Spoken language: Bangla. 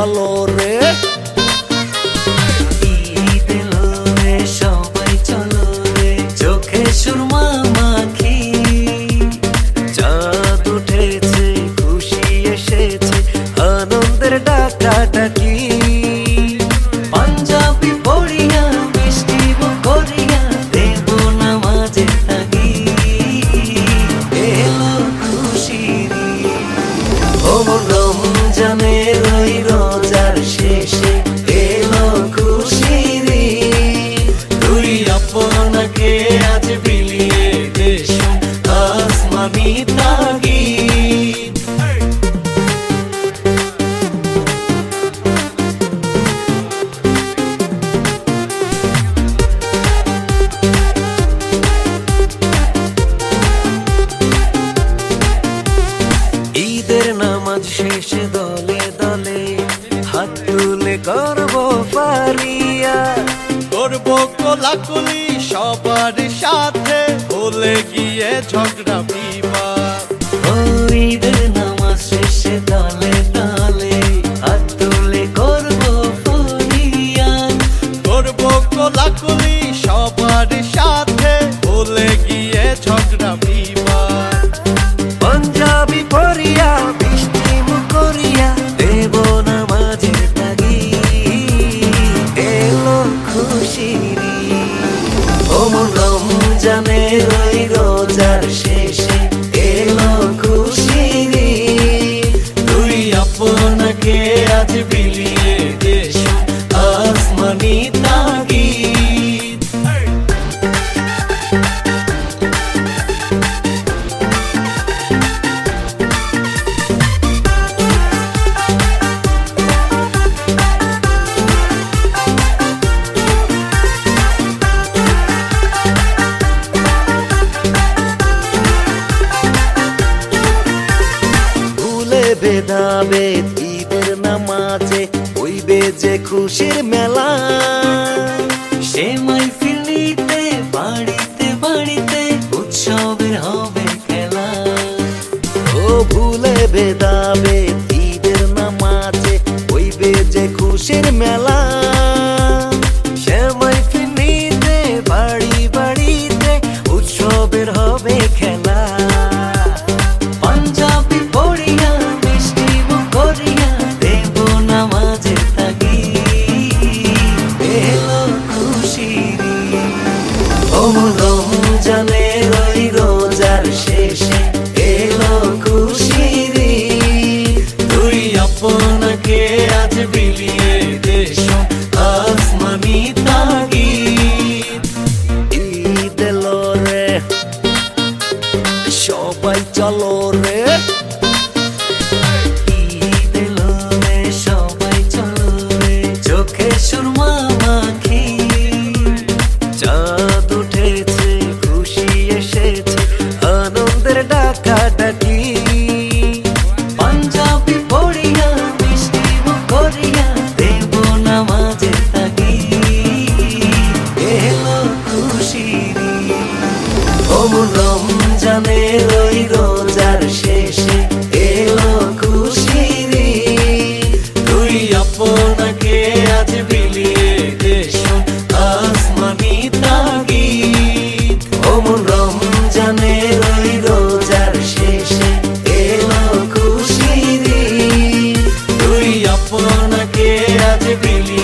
চলো রে। ঈদ এলো রে সবাই চলো রে, চোখে সুরমা মাখি। চাঁদ উঠেছে খুশি এসেছে আনন্দের ডাকাডাকি। পাঞ্জাবি পড়িয়া মিষ্টি মুখ করিয়া দেব নামাজে থাকি। এলো খুশির রমজানের ওই রোজার শেষে এলো খুশির। তুই আপনাকে আজ বিলিয়ে দেশ আসমানি তাগিদ। ঈদের নামাজ শেষে দলে দলে হাত তুলে করব পারিয়া। করব কোলাকুলি সবার সাথে, ভুলে গিয়ে ঝগড়া বিবাদ। ও ঈদের নামাজ শেষে দলে দলে হাত তুলে করবো ফরিয়াদ। করব কোলাকুলি সবার সাথে, ভুলে গিয়ে ঝগড়া বিবাদ। পাঞ্জাবি পরিয়া বৃষ্টি মুখ করিয়া দেব নামাজের তাগিদ। এলো খুশির রমজানের ওই রোজার শেষে এলো খুশির। তুই আপনাকে আজ বিলিয়ে দেশ আসমানি তাগিদ। ভুলে ভেদাভেদ ঈদের নামাজে হইবে যে খুশির মেলা। সে মাহফিল নিতে বাড়িতে বাড়িতে উৎসবের হবে খেলা। ও ভুলে ভেদাভেদ ঈদের নামাজে হইবে যে খুশির মেলা। শ্যামাই ফিনিতে বাড়ি বাড়িতে উৎসবের হবে খেলা। পাঞ্জাবি পড়িয়া মিষ্টি মুখ করিয়া দেব নামাজে থাকি। এলো খুশির রমজানের ওই রোজার শেষে এলো খুশির। তুই আপনাকে আজ বিলিয়ে দেশ আসমানি তাগিদ। ঈদ এলো রে সবাই চলো রে। ঈদ এলো রে সবাই চলো রে, চোখে সুরমা মাখি। চাঁদ উঠেছে খুশি এসেছে আনন্দের ডাকাডাকি। পাঞ্জাবি পড়িয়া মিষ্টি মুখ করিয়া দেব নামাজে থাকি। এলো খুশির রমজানের ওই রোজার শেষে এলো খুশির। তুই আপনাকে আজ বিলিয়ে দেশ আসমানি তাগিদ। রমজানের ওই রোজার শেষে এলো খুশির। তুই আপনাকে আজ বিলিয়ে